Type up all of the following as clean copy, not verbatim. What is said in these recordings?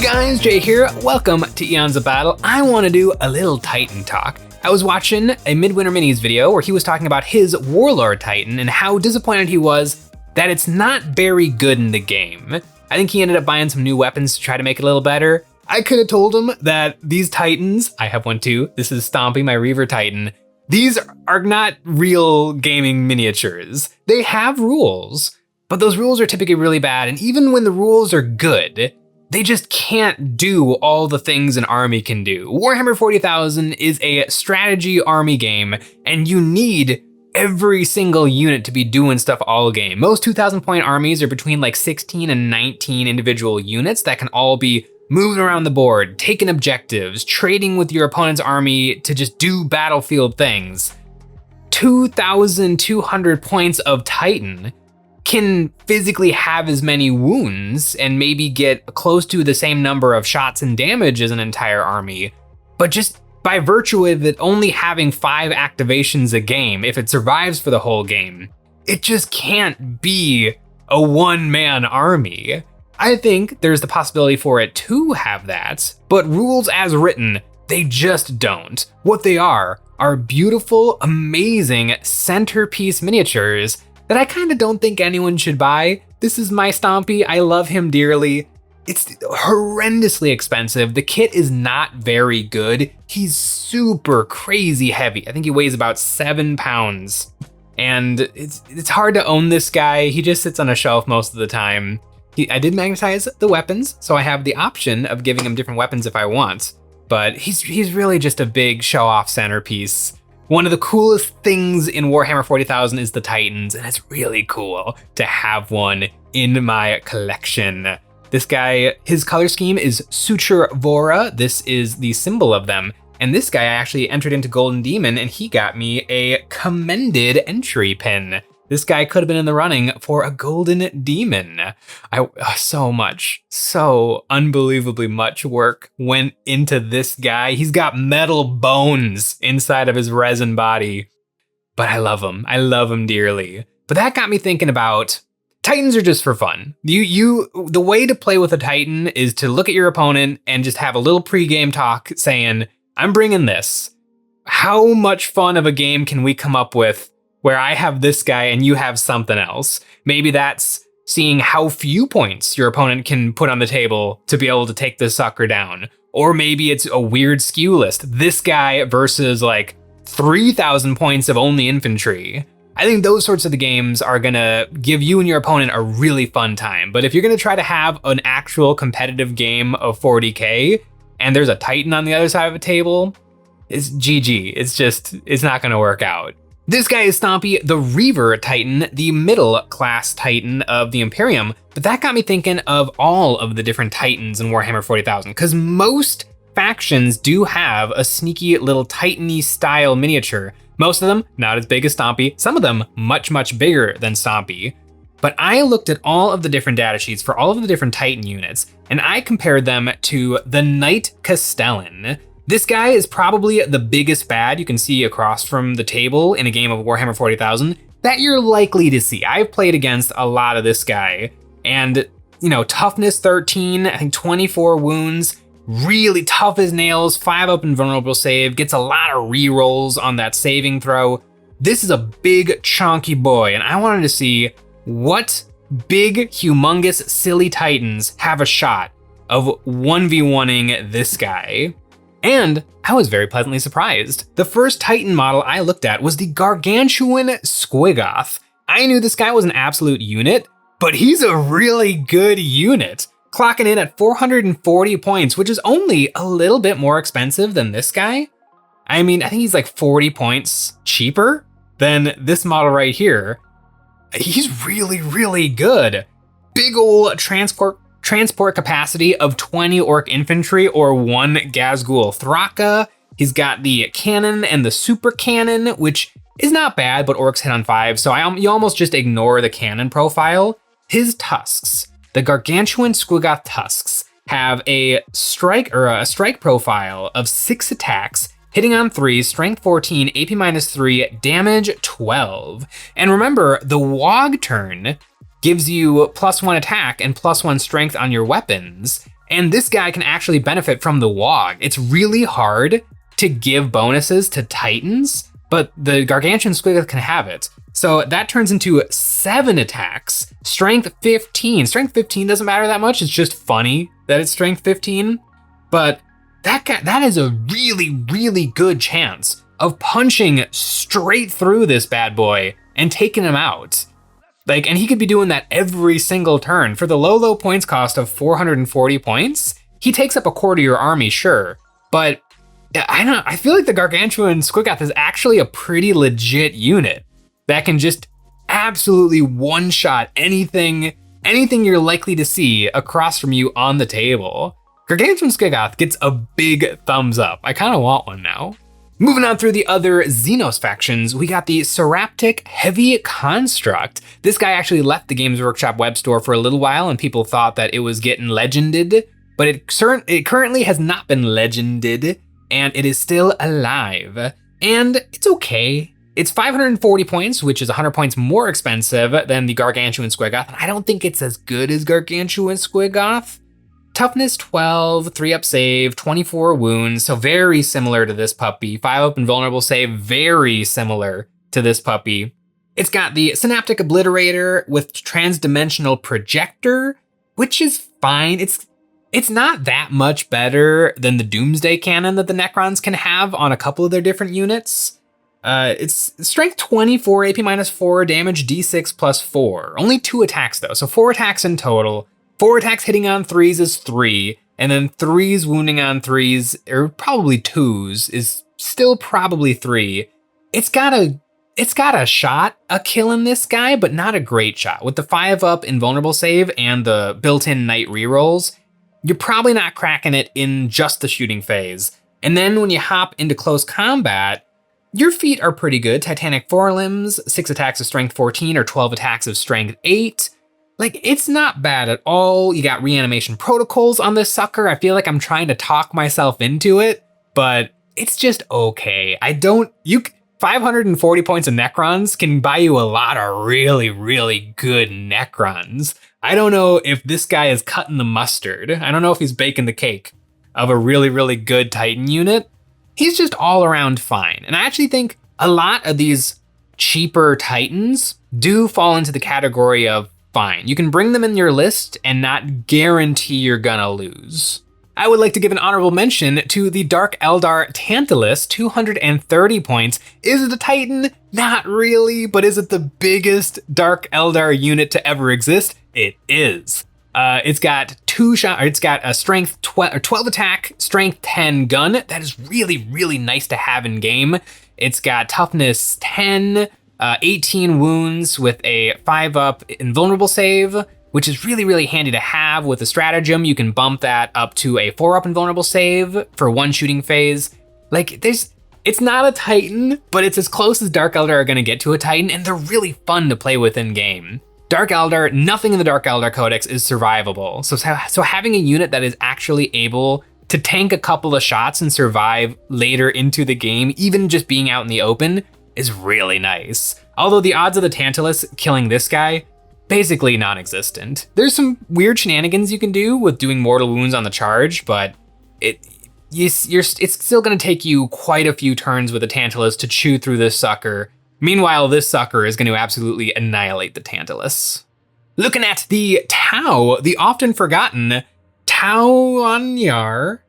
guys, Jay here. Welcome to Eons of Battle. I want to do a little Titan talk. I was watching a Midwinter Minis video where he was talking about his Warlord Titan and how disappointed he was that it's not very good in the game. I think he ended up buying some new weapons to try to make it a little better. I could have told him that these Titans, I have one too, this is Stompy, my Reaver Titan, these are not real gaming miniatures. They have rules, but those rules are typically really bad, and even when the rules are good, they just can't do all the things an army can do. Warhammer 40,000 is a strategy army game, and you need every single unit to be doing stuff all game. Most 2,000 point armies are between like 16 and 19 individual units that can all be moving around the board, taking objectives, trading with your opponent's army to just do battlefield things. 2,200 points of Titan can physically have as many wounds and maybe get close to the same number of shots and damage as an entire army, but just by virtue of it only having 5 activations a game, if it survives for the whole game, it just can't be a one-man army. I think there's the possibility for it to have that, but rules as written, they just don't. What they are beautiful, amazing centerpiece miniatures that I kind of don't think anyone should buy. This is my Stompy, I love him dearly. It's horrendously expensive. The kit is not very good. He's super crazy heavy. I think he weighs about 7 pounds. And it's hard to own this guy. He just sits on a shelf most of the time. I did magnetize the weapons, so I have the option of giving him different weapons if I want. But he's really just a big show-off centerpiece. One of the coolest things in Warhammer 40,000 is the Titans, and it's really cool to have one in my collection. This guy, his color scheme is Suture Vora. This is the symbol of them. And this guy I actually entered into Golden Demon, and he got me a commended entry pin. This guy could have been in the running for a Golden Demon. So unbelievably much work went into this guy. He's got metal bones inside of his resin body, but I love him dearly. But that got me thinking about Titans are just for fun. The way to play with a Titan is to look at your opponent and just have a little pregame talk saying, I'm bringing this. How much fun of a game can we come up with where I have this guy and you have something else? Maybe that's seeing how few points your opponent can put on the table to be able to take this sucker down. Or maybe it's a weird skew list. This guy versus like 3,000 points of only infantry. I think those sorts of the games are gonna give you and your opponent a really fun time. But if you're gonna try to have an actual competitive game of 40K and there's a Titan on the other side of a table, it's GG. It's not gonna work out. This guy is Stompy, the Reaver Titan, the middle class Titan of the Imperium, but that got me thinking of all of the different Titans in Warhammer 40,000, because most factions do have a sneaky little Titan-y style miniature. Most of them not as big as Stompy, some of them much, much bigger than Stompy. But I looked at all of the different data sheets for all of the different Titan units, and I compared them to the Knight Castellan. This guy is probably the biggest bad you can see across from the table in a game of Warhammer 40,000 that you're likely to see. I've played against a lot of this guy, and toughness 13, I think 24 wounds, really tough as nails, 5 up invulnerable save, gets a lot of rerolls on that saving throw. This is a big chunky boy, and I wanted to see what big, humongous, silly Titans have a shot of 1v1ing this guy. And I was very pleasantly surprised. The first Titan model I looked at was the gargantuan Squiggoth. I knew this guy was an absolute unit, but he's a really good unit, clocking in at 440 points, which is only a little bit more expensive than this guy. I mean, I think he's like 40 points cheaper than this model right here. He's really, really good. Big ol' transport capacity of 20 Orc infantry or 1 Ghazghul Thraka. He's got the cannon and the super cannon, which is not bad, but Orcs hit on 5, so you almost just ignore the cannon profile. His tusks, the gargantuan Squiggoth tusks, have a strike profile of 6 attacks, hitting on 3, strength 14, AP -3, damage 12. And remember, the Wog turn gives you +1 attack and +1 strength on your weapons. And this guy can actually benefit from the Wog. It's really hard to give bonuses to Titans, but the Gargantuan Squiggoth can have it. So that turns into 7 attacks, strength 15. Strength 15 doesn't matter that much, it's just funny that it's strength 15. But that is a really, really good chance of punching straight through this bad boy and taking him out. And he could be doing that every single turn. For the low points cost of 440 points, he takes up a quarter of your army, sure. But I feel like the Gargantuan Squiggoth is actually a pretty legit unit that can just absolutely one-shot anything you're likely to see across from you on the table. Gargantuan Squiggoth gets a big thumbs up. I kind of want one now. Moving on through the other Xenos factions, we got the Seraptic Heavy Construct. This guy actually left the Games Workshop web store for a little while and people thought that it was getting legended, but it currently has not been legended and it is still alive. And it's okay. It's 540 points, which is 100 points more expensive than the Gargantuan Squiggoth. I don't think it's as good as Gargantuan Squiggoth. Toughness 12, 3-up save, 24 wounds, so very similar to this puppy. 5-up invulnerable save, very similar to this puppy. It's got the Synaptic Obliterator with Transdimensional Projector, which is fine. It's not that much better than the Doomsday Cannon that the Necrons can have on a couple of their different units. It's strength 24, AP -4, damage D6 +4. Only 2 attacks though, so 4 attacks in total. 4 attacks hitting on 3s is 3, and then 3s wounding on 3s, or probably 2s, is still probably 3. It's got a shot at killing this guy, but not a great shot. With the 5-up invulnerable save and the built-in night rerolls, you're probably not cracking it in just the shooting phase. And then when you hop into close combat, your feet are pretty good. Titanic forelimbs, 6 attacks of strength 14, or 12 attacks of strength 8. It's not bad at all. You got reanimation protocols on this sucker. I feel like I'm trying to talk myself into it, but it's just okay. 540 points of Necrons can buy you a lot of really, really good Necrons. I don't know if this guy is cutting the mustard. I don't know if he's baking the cake of a really, really good Titan unit. He's just all around fine. And I actually think a lot of these cheaper Titans do fall into the category of fine. You can bring them in your list and not guarantee you're gonna lose. I would like to give an honorable mention to the Dark Eldar Tantalus, 230 points. Is it a Titan? Not really, but is it the biggest Dark Eldar unit to ever exist? It is. It's got a strength 12 attack, strength 10 gun. That is really, really nice to have in game. It's got toughness 10, 18 wounds with a 5-up invulnerable save, which is really, really handy to have. With a stratagem, you can bump that up to a 4-up invulnerable save for 1 shooting phase. It's not a Titan, but it's as close as Dark Eldar are gonna get to a Titan, and they're really fun to play with in game. Dark Eldar, nothing in the Dark Eldar Codex is survivable. So having a unit that is actually able to tank a couple of shots and survive later into the game, even just being out in the open, is really nice. Although the odds of the Tantalus killing this guy, basically non-existent. There's some weird shenanigans you can do with doing mortal wounds on the charge, but it's still gonna take you quite a few turns with the Tantalus to chew through this sucker. Meanwhile, this sucker is gonna absolutely annihilate the Tantalus. Looking at the Tau, the often forgotten Tonar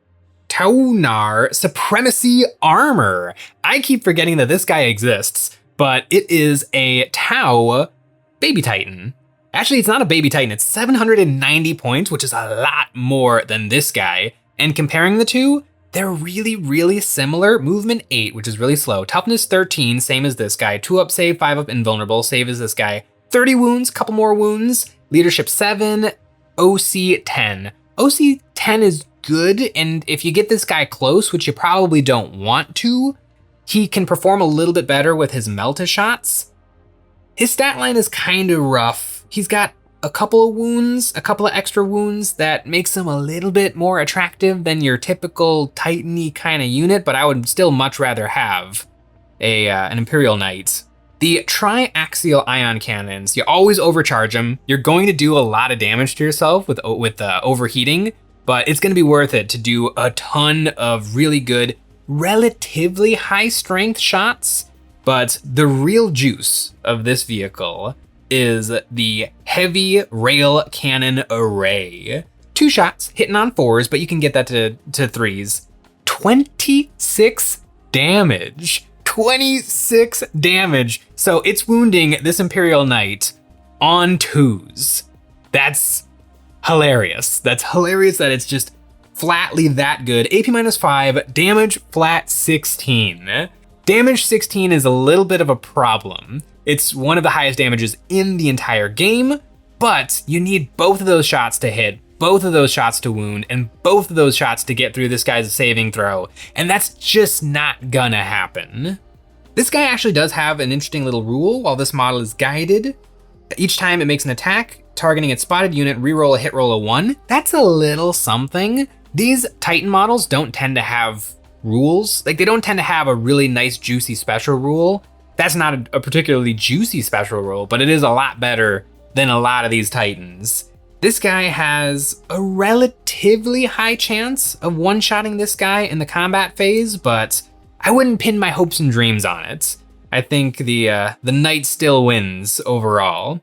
Supremacy Armor. I keep forgetting that this guy exists, but it is a Tau Baby Titan. Actually, it's not a Baby Titan, it's 790 points, which is a lot more than this guy. And comparing the two, they're really, really similar. Movement 8, which is really slow. Toughness 13, same as this guy. 2-up save, 5-up invulnerable, save as this guy. 30 wounds, couple more wounds. Leadership 7, OC 10. OC 10 is good, and if you get this guy close, which you probably don't want to, he can perform a little bit better with his Melta shots. His stat line is kind of rough. He's got a couple of wounds, a couple of extra wounds that makes him a little bit more attractive than your typical Titan-y kind of unit, but I would still much rather have an Imperial Knight. The triaxial ion cannons, you always overcharge them. You're going to do a lot of damage to yourself with overheating, but it's gonna be worth it to do a ton of really good, relatively high strength shots. But the real juice of this vehicle is the heavy rail cannon array. 2 shots, hitting on 4s, but you can get that to 3s. 26 damage. 26 damage. So it's wounding this Imperial Knight on 2s. That's hilarious. That's hilarious that it's just flatly that good. AP -5, damage flat 16. Damage 16 is a little bit of a problem. It's one of the highest damages in the entire game, but you need both of those shots to hit, both of those shots to wound, and both of those shots to get through this guy's saving throw, and that's just not gonna happen. This guy actually does have an interesting little rule while this model is guided. Each time it makes an attack, targeting its spotted unit, reroll a hit roll of 1. That's a little something. These Titan models don't tend to have rules. Like, they don't tend to have a really nice juicy special rule. That's not a particularly juicy special rule, but it is a lot better than a lot of these Titans. This guy has a relatively high chance of one-shotting this guy in the combat phase, but I wouldn't pin my hopes and dreams on it. I think the Knight still wins overall.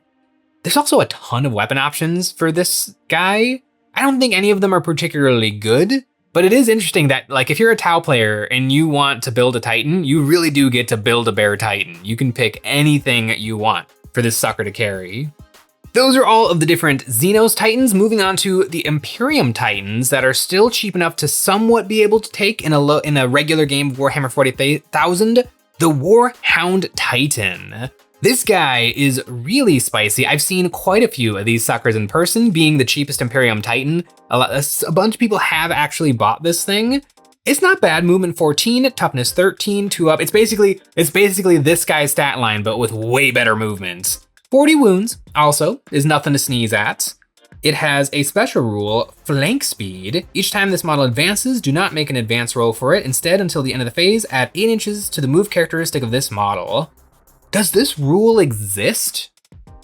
There's also a ton of weapon options for this guy. I don't think any of them are particularly good, but it is interesting that, like, if you're a Tau player and you want to build a Titan, you really do get to build a Bear Titan. You can pick anything you want for this sucker to carry. Those are all of the different Xenos Titans. Moving on to the Imperium Titans that are still cheap enough to somewhat be able to take in a regular game of Warhammer 40,000, the Warhound Titan. This guy is really spicy. I've seen quite a few of these suckers in person, being the cheapest Imperium Titan. A bunch of people have actually bought this thing. It's not bad. Movement 14, toughness 13, 2 up. It's basically this guy's stat line, but with way better movement. 40 wounds also is nothing to sneeze at. It has a special rule, flank speed. Each time this model advances, do not make an advance roll for it. Instead, until the end of the phase, add 8 inches to the move characteristic of this model. Does this rule exist?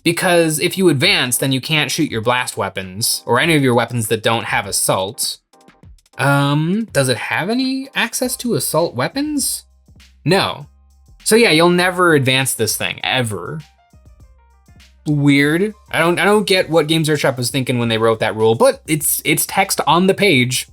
Because if you advance, then you can't shoot your blast weapons or any of your weapons that don't have assault. Does it have any access to assault weapons? No. So yeah, you'll never advance this thing, ever. Weird. I don't get what Games Workshop was thinking when they wrote that rule, but it's text on the page.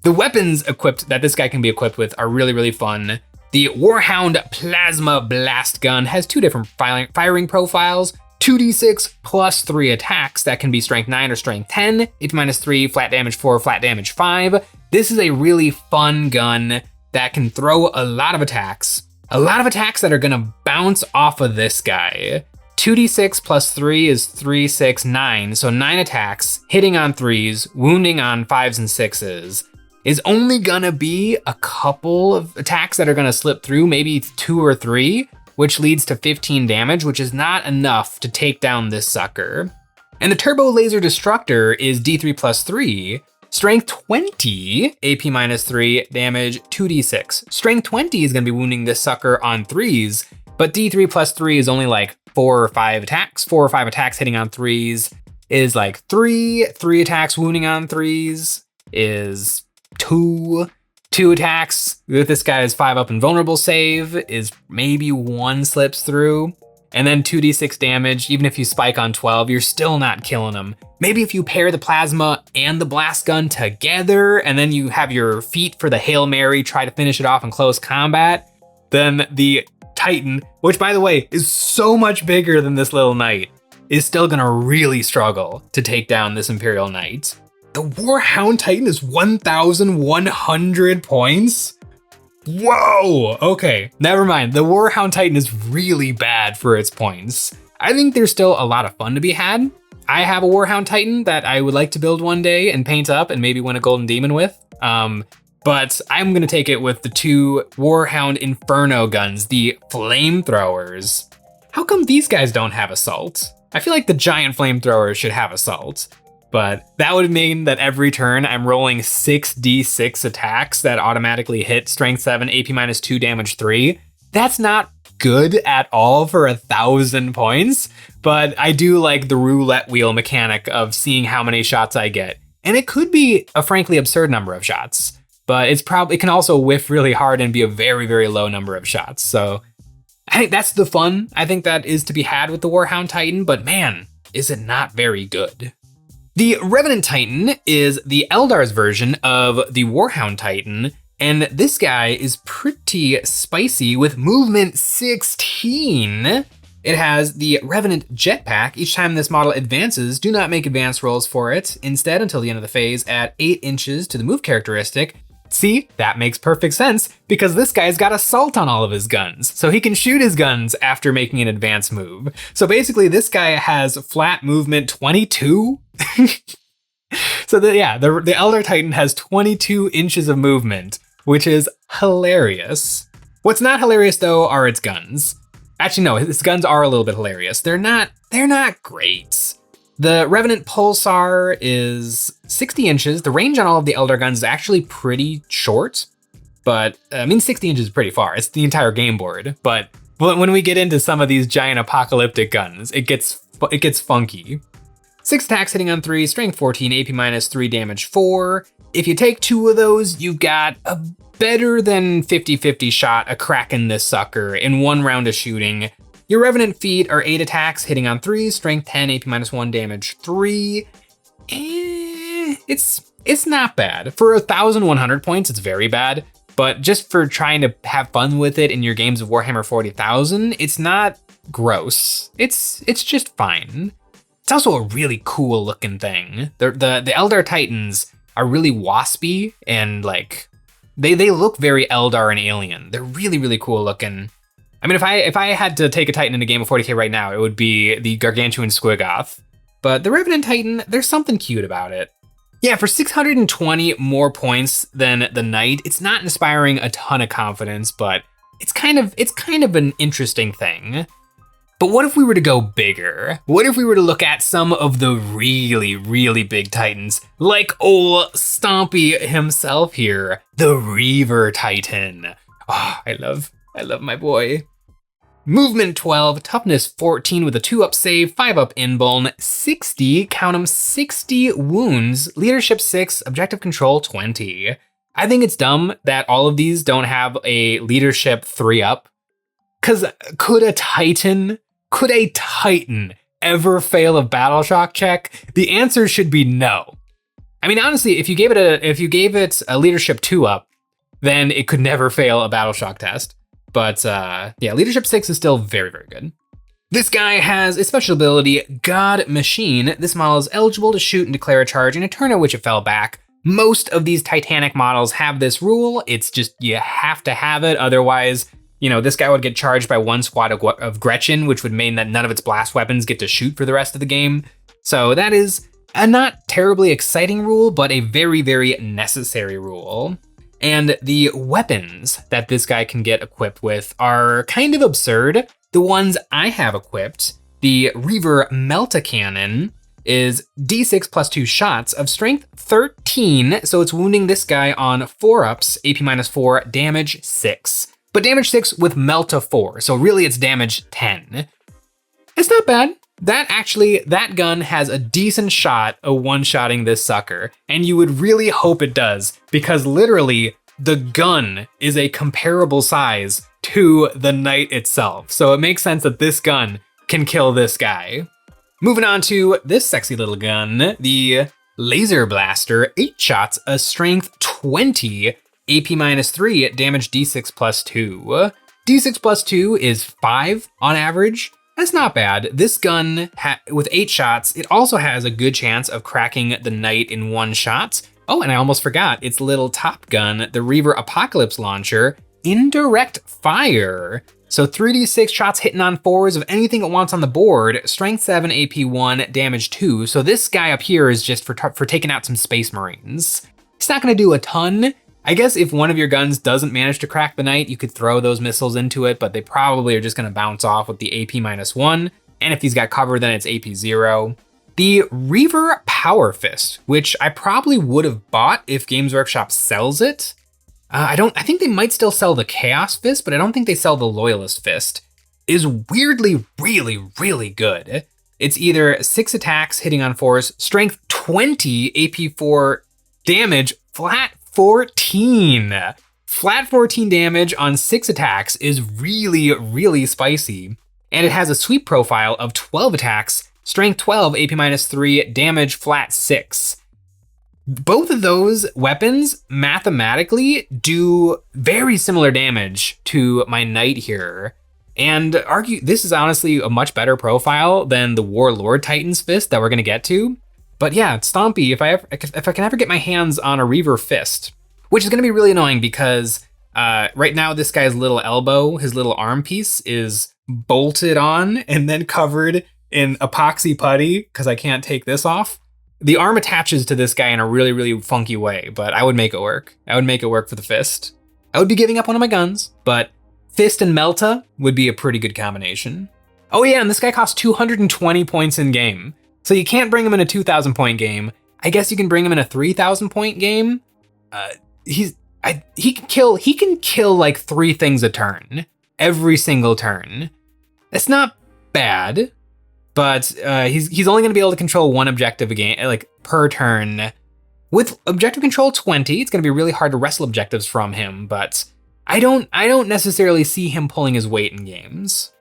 The weapons equipped that this guy can be equipped with are really, really fun. The Warhound Plasma Blast Gun has 2 different firing profiles, 2d6 plus 3 attacks that can be strength 9 or strength 10, H -3, flat damage 4, flat damage 5. This is a really fun gun that can throw a lot of attacks that are gonna bounce off of this guy. 2d6 plus 3 is 3, 6, 9, so 9 attacks, hitting on 3s, wounding on 5s and 6s. Is only gonna be a couple of attacks that are gonna slip through, maybe 2 or 3, which leads to 15 damage, which is not enough to take down this sucker. And the Turbo Laser Destructor is D3 plus 3, strength 20, AP -3, damage 2d6. Strength 20 is gonna be wounding this sucker on 3s, but D3 plus 3 is only like 4 or 5 attacks. 4 or 5 attacks hitting on 3s is like 3 attacks wounding on 3s is 2 attacks with this guy's 5 up and vulnerable save is maybe 1 slips through, and then 2d6 damage. Even if you spike on 12, you're still not killing him. Maybe if you pair the plasma and the blast gun together, and then you have your feet for the Hail Mary, try to finish it off in close combat, then the Titan, which by the way is so much bigger than this little knight, is still gonna really struggle to take down this Imperial Knight. The Warhound Titan is 1,100 points? Whoa, okay, never mind. The Warhound Titan is really bad for its points. I think there's still a lot of fun to be had. I have a Warhound Titan that I would like to build one day and paint up and maybe win a Golden Demon with. But I'm gonna take it with the 2 Warhound Inferno guns, the flamethrowers. How come these guys don't have assault? I feel like the giant flamethrowers should have assault. But that would mean that every turn I'm rolling 6d6 attacks that automatically hit strength 7, AP -2, damage 3. That's not good at all for 1,000 points, but I do like the roulette wheel mechanic of seeing how many shots I get. And it could be a frankly absurd number of shots, but it can also whiff really hard and be a very, very low number of shots. So I think that's the fun I think that is to be had with the Warhound Titan, but man, is it not very good. The Revenant Titan is the Eldar's version of the Warhound Titan, and this guy is pretty spicy with movement 16. It has the Revenant Jetpack. Each time this model advances, do not make advance rolls for it. Instead, until the end of the phase, add 8 inches to the move characteristic. See, that makes perfect sense because this guy's got assault on all of his guns, so he can shoot his guns after making an advance move. So basically this guy has flat movement 22. So the Elder Titan has 22 inches of movement, which is hilarious. What's not hilarious though are its guns. Actually, no, his guns are a little bit hilarious. They're not great. The Revenant Pulsar is 60 inches. The range on all of the Elder guns is actually pretty short, but 60 inches is pretty far. It's the entire game board. But when we get into some of these giant apocalyptic guns, it gets funky. 6 attacks hitting on 3, strength 14, AP minus 3, damage 4. If you take 2 of those, you've got a better than 50-50 shot of cracking this sucker in 1 round of shooting. Your Revenant feet are 8 attacks, hitting on 3, strength 10, AP minus 1, damage 3. It's not bad. For 1,100 points, it's very bad. But just for trying to have fun with it in your games of Warhammer 40,000, it's not gross. It's just fine. It's also a really cool looking thing. The Eldar Titans are really waspy and like, they look very Eldar and alien. They're really, really cool looking. I mean, if I had to take a Titan in a game of 40k right now, it would be the Gargantuan Squiggoth. But the Revenant Titan, there's something cute about it. Yeah, for 620 more points than the Knight, it's not inspiring a ton of confidence, but it's kind of an interesting thing. But what if we were to go bigger? What if we were to look at some of the really, really big Titans, like ol' Stompy himself here, the Reaver Titan. Oh, I love my boy. Movement 12, toughness 14 with a 2-up save, 5-up inbuln, 60, count 'em, 60 wounds, leadership 6, objective control 20. I think it's dumb that all of these don't have a leadership 3-up. Cause could a Titan ever fail a battle shock check? The answer should be no. I mean, honestly, if you gave it a leadership 2-up, then it could never fail a battle shock test. But yeah, leadership 6 is still very, very good. This guy has a special ability, God Machine. This model is eligible to shoot and declare a charge in a turn at which it fell back. Most of these Titanic models have this rule. It's just, you have to have it. Otherwise, this guy would get charged by 1 squad of Gretchen, which would mean that none of its blast weapons get to shoot for the rest of the game. So that is a not terribly exciting rule, but a very, very necessary rule. And the weapons that this guy can get equipped with are kind of absurd. The ones I have equipped, the Reaver Melta Cannon, is D6 plus 2 shots of strength 13, so it's wounding this guy on 4-ups, AP minus 4, damage 6. But damage 6 with Melta 4, so really it's damage 10. It's not bad. That gun has a decent shot of one-shotting this sucker, and you would really hope it does, because literally, the gun is a comparable size to the Knight itself, so it makes sense that this gun can kill this guy. Moving on to this sexy little gun, the Laser Blaster, 8 shots, a strength 20, AP minus 3, damage D6 plus 2. D6 plus 2 is 5 on average. That's not bad. This gun, with 8 shots, it also has a good chance of cracking the Knight in 1 shot. Oh, and I almost forgot, its little top gun, the Reaver Apocalypse Launcher, indirect fire. So 3d6 shots hitting on 4s of anything it wants on the board, strength 7, AP 1, damage 2. So this guy up here is just for taking out some Space Marines. It's not gonna do a ton. I guess if one of your guns doesn't manage to crack the Knight, you could throw those missiles into it, but they probably are just gonna bounce off with the AP minus 1. And if he's got cover, then it's AP 0. The Reaver Power Fist, which I probably would have bought if Games Workshop sells it. I think they might still sell the Chaos Fist, but I don't think they sell the Loyalist Fist, is weirdly really, really good. It's either 6 attacks hitting on 4s, strength 20, AP4 damage, flat 14. Flat 14 damage on 6 attacks is really, really spicy. And it has a sweep profile of 12 attacks, strength 12, AP-3, damage flat 6. Both of those weapons mathematically do very similar damage to my knight here. And argue this is honestly a much better profile than the Warlord Titan's fist that we're gonna get to. But yeah, Stompy, if I can ever get my hands on a Reaver fist, which is gonna be really annoying because right now this guy's little elbow, his little arm piece is bolted on and then covered in epoxy putty because I can't take this off. The arm attaches to this guy in a really, really funky way, but I would make it work. I would make it work for the fist. I would be giving up one of my guns, but Fist and Melta would be a pretty good combination. Oh yeah, and this guy costs 220 points in game. So you can't bring him in a 2,000 point game. I guess you can bring him in a 3,000 point game. He can kill like 3 things a turn, every single turn. It's not bad, but he's only gonna be able to control 1 objective a game, like per turn. With objective control 20, it's gonna be really hard to wrestle objectives from him, but I don't necessarily see him pulling his weight in games.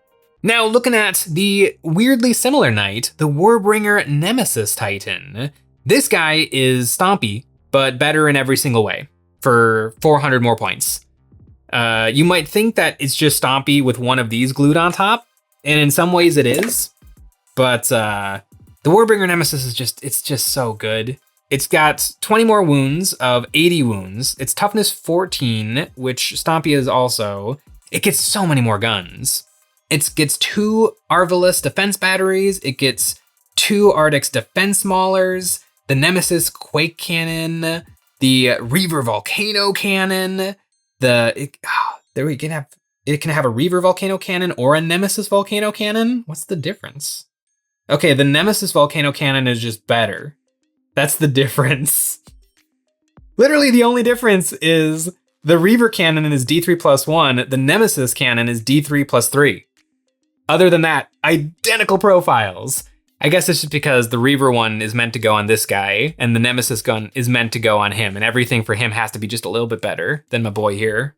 Now, looking at the weirdly similar knight, the Warbringer Nemesis Titan. This guy is Stompy, but better in every single way for 400 more points. You might think that it's just Stompy with one of these glued on top, and in some ways it is, but the Warbringer Nemesis is just so good. It's got 20 more wounds of 80 wounds. It's toughness 14, which Stompy is also. It gets so many more guns. It gets 2 Arvalus defense batteries. It gets 2 Ardix defense maulers, the Nemesis Quake Cannon, the Reaver Volcano Cannon. It can have a Reaver Volcano Cannon or a Nemesis Volcano Cannon. What's the difference? Okay, the Nemesis Volcano Cannon is just better. That's the difference. Literally the only difference is the Reaver Cannon is D3+1, the Nemesis Cannon is D3+3. Other than that, identical profiles. I guess it's just because the Reaver one is meant to go on this guy, and the Nemesis gun is meant to go on him, and everything for him has to be just a little bit better than my boy here.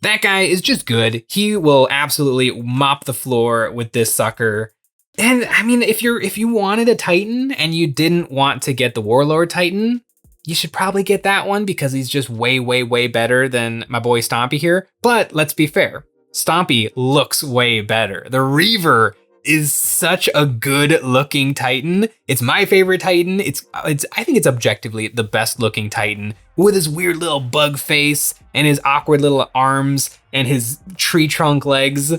That guy is just good. He will absolutely mop the floor with this sucker. And I mean, if you wanted a Titan and you didn't want to get the Warlord Titan, you should probably get that one because he's just way, way, way better than my boy Stompy here. But let's be fair, Stompy looks way better. The Reaver is such a good looking Titan. It's my favorite Titan. I think it's objectively the best looking Titan with his weird little bug face and his awkward little arms and his tree trunk legs.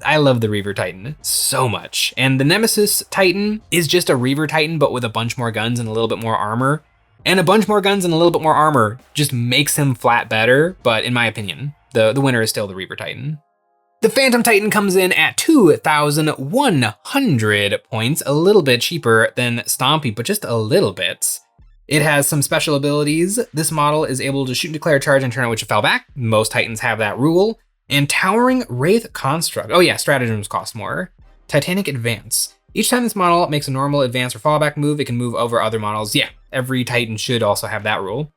I love the Reaver Titan so much. And the Nemesis Titan is just a Reaver Titan, but with a bunch more guns and a little bit more armor. And a bunch more guns and a little bit more armor just makes him flat better. But in my opinion, the winner is still the Reaver Titan. The Phantom Titan comes in at 2,100 points, a little bit cheaper than Stompy, but just a little bit. It has some special abilities. This model is able to shoot and declare a charge and turn on which it fell back. Most Titans have that rule. And Towering Wraith Construct. Oh yeah, stratagems cost more. Titanic Advance. Each time this model makes a normal advance or fallback move, it can move over other models. Yeah, every Titan should also have that rule.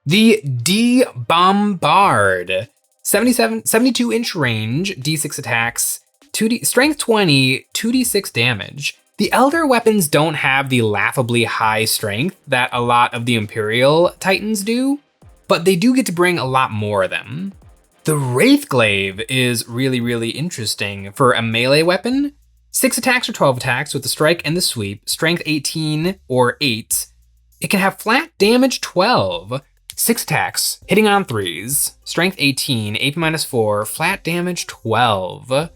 The D-Bombard. 72-inch range, D6 attacks, 2D strength 20, 2d6 damage. The Elder weapons don't have the laughably high strength that a lot of the Imperial Titans do, but they do get to bring a lot more of them. The Wraithglaive is really, really interesting for a melee weapon. 6 attacks or 12 attacks with the strike and the sweep, strength 18 or 8. It can have flat damage 12, 6 attacks, hitting on 3s, strength 18, AP-4, flat damage 12.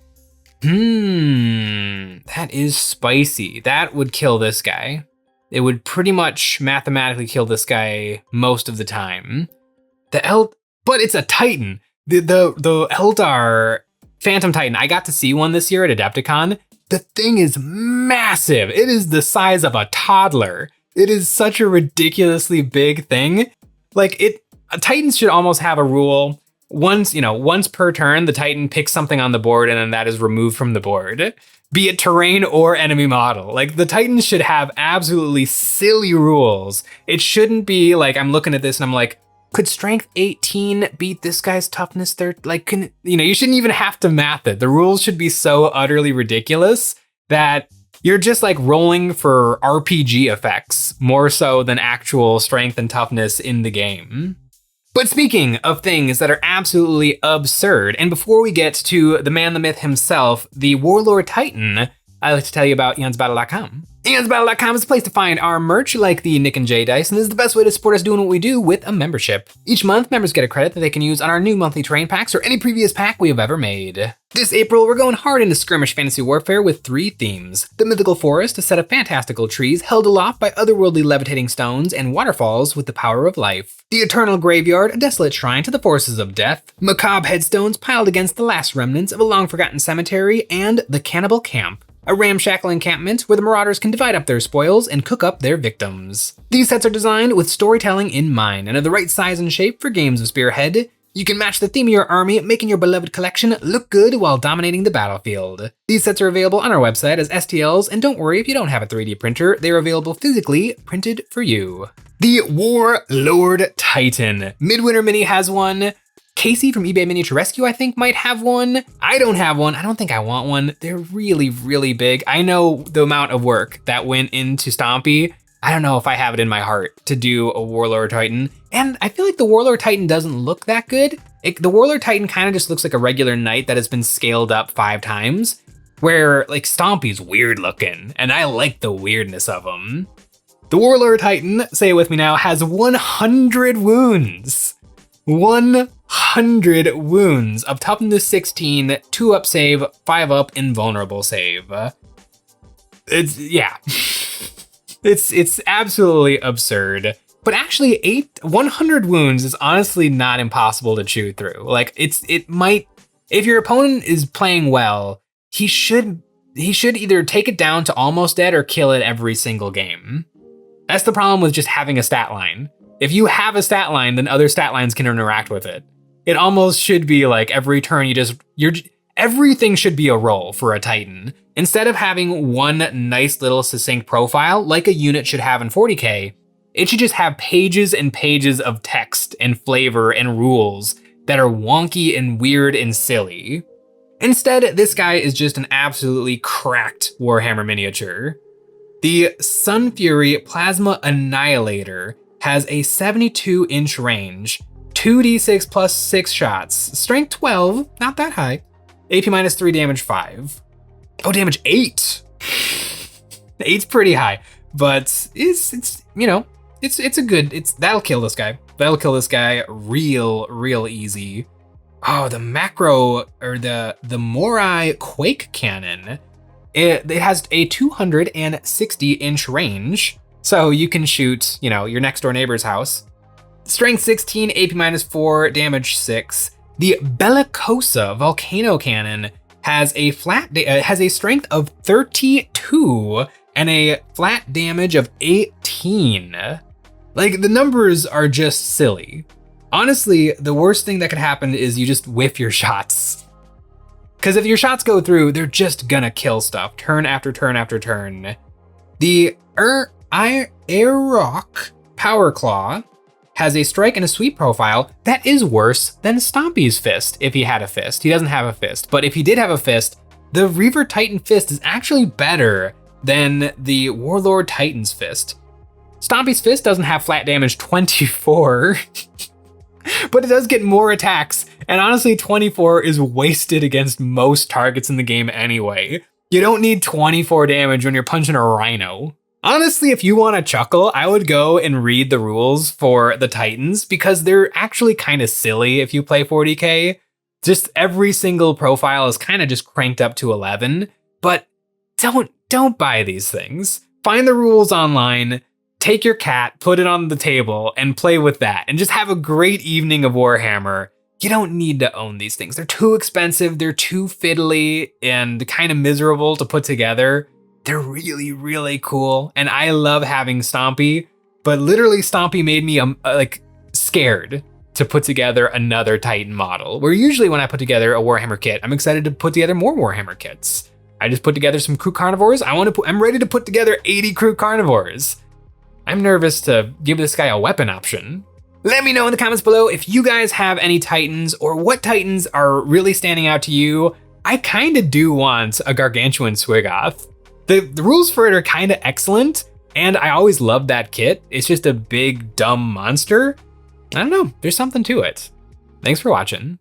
That is spicy. That would kill this guy. It would pretty much mathematically kill this guy most of the time. But it's a Titan. The Eldar Phantom Titan, I got to see one this year at Adepticon. The thing is massive. It is the size of a toddler. It is such a ridiculously big thing. Like Titans should almost have a rule once per turn, the Titan picks something on the board and then that is removed from the board, be it terrain or enemy model. Like, the Titans should have absolutely silly rules. It shouldn't be like, I'm looking at this and I'm like, could strength 18 beat this guy's toughness 30? Like, you shouldn't even have to math it. The rules should be so utterly ridiculous that you're just like rolling for RPG effects more so than actual strength and toughness in the game. But speaking of things that are absolutely absurd, and before we get to the man, the myth himself, the Warlord Titan, I'd like to tell you about EonsBattle.com. EonsBattle.com is a place to find our merch like the Nick and Jay dice, and this is the best way to support us doing what we do with a membership. Each month, members get a credit that they can use on our new monthly terrain packs or any previous pack we have ever made. This April, we're going hard into skirmish fantasy warfare with 3 themes. The mythical forest, a set of fantastical trees held aloft by otherworldly levitating stones and waterfalls with the power of life. The eternal graveyard, a desolate shrine to the forces of death. Macabre headstones piled against the last remnants of a long-forgotten cemetery. And the cannibal camp, a ramshackle encampment where the marauders can divide up their spoils and cook up their victims. These sets are designed with storytelling in mind and are the right size and shape for games of Spearhead. You can match the theme of your army, making your beloved collection look good while dominating the battlefield. These sets are available on our website as STLs, and don't worry if you don't have a 3D printer, they are available physically printed for you. The Warlord Titan. Midwinter Mini has one. Casey from eBay Miniature Rescue, I think, might have one. I don't have one. I don't think I want one. They're really, really big. I know the amount of work that went into Stompy. I don't know if I have it in my heart to do a Warlord Titan. And I feel like the Warlord Titan doesn't look that good. The Warlord Titan kind of just looks like a regular knight that has been scaled up 5 times, where like Stompy's weird looking, and I like the weirdness of him. The Warlord Titan, say it with me now, has 100 wounds. 100 wounds of toughness 16, 2 up save, 5 up invulnerable save. It's absolutely absurd. But actually 100 wounds is honestly not impossible to chew through. Like it might, if your opponent is playing well, he should either take it down to almost dead or kill it every single game. That's the problem with just having a stat line. If you have a stat line, then other stat lines can interact with it. It almost should be like every turn everything should be a roll for a Titan. Instead of having one nice little succinct profile like a unit should have in 40k, it should just have pages and pages of text and flavor and rules that are wonky and weird and silly. Instead, this guy is just an absolutely cracked Warhammer miniature. The Sun Fury Plasma Annihilator has a 72-inch range, 2d6 plus 6 shots, strength 12, not that high, AP minus 3, damage 5. Oh, damage 8. 8's pretty high, but that'll kill this guy. That'll kill this guy real easy. Oh, the macro, or the Morai Quake Cannon. It has a 260-inch range, so you can shoot, your next door neighbor's house. Strength 16, AP minus 4, damage 6. The Bellicosa Volcano Cannon has a strength of 32 and a flat damage of 18. Like, the numbers are just silly. Honestly, the worst thing that could happen is you just whiff your shots. Because if your shots go through, they're just gonna kill stuff turn after turn after turn. The Airrock Power Claw has a strike and a sweep profile that is worse than Stompy's fist if he had a fist. He doesn't have a fist, but if he did have a fist, the Reaver Titan fist is actually better than the Warlord Titan's fist. Stompy's fist doesn't have flat damage 24, but it does get more attacks, and honestly 24 is wasted against most targets in the game anyway. You don't need 24 damage when you're punching a rhino. Honestly, if you want to chuckle, I would go and read the rules for the Titans because they're actually kind of silly if you play 40k. Just every single profile is kind of just cranked up to 11, but don't buy these things. Find the rules online, take your cat, put it on the table, and play with that, and just have a great evening of Warhammer. You don't need to own these things. They're too expensive, they're too fiddly, and kind of miserable to put together. They're really, really cool, and I love having Stompy, but literally Stompy made me scared. to put together another Titan model, where usually when I put together a Warhammer kit, I'm excited to put together more Warhammer kits. I just put together some crew carnivores. I'm ready to put together 80 crew carnivores. I'm nervous to give this guy a weapon option. Let me know in the comments below if you guys have any Titans or what Titans are really standing out to you. I kind of do want a gargantuan Squiggoth. The rules for it are kind of excellent, and I always loved that kit. It's just a big, dumb monster. I don't know, there's something to it. Thanks for watching.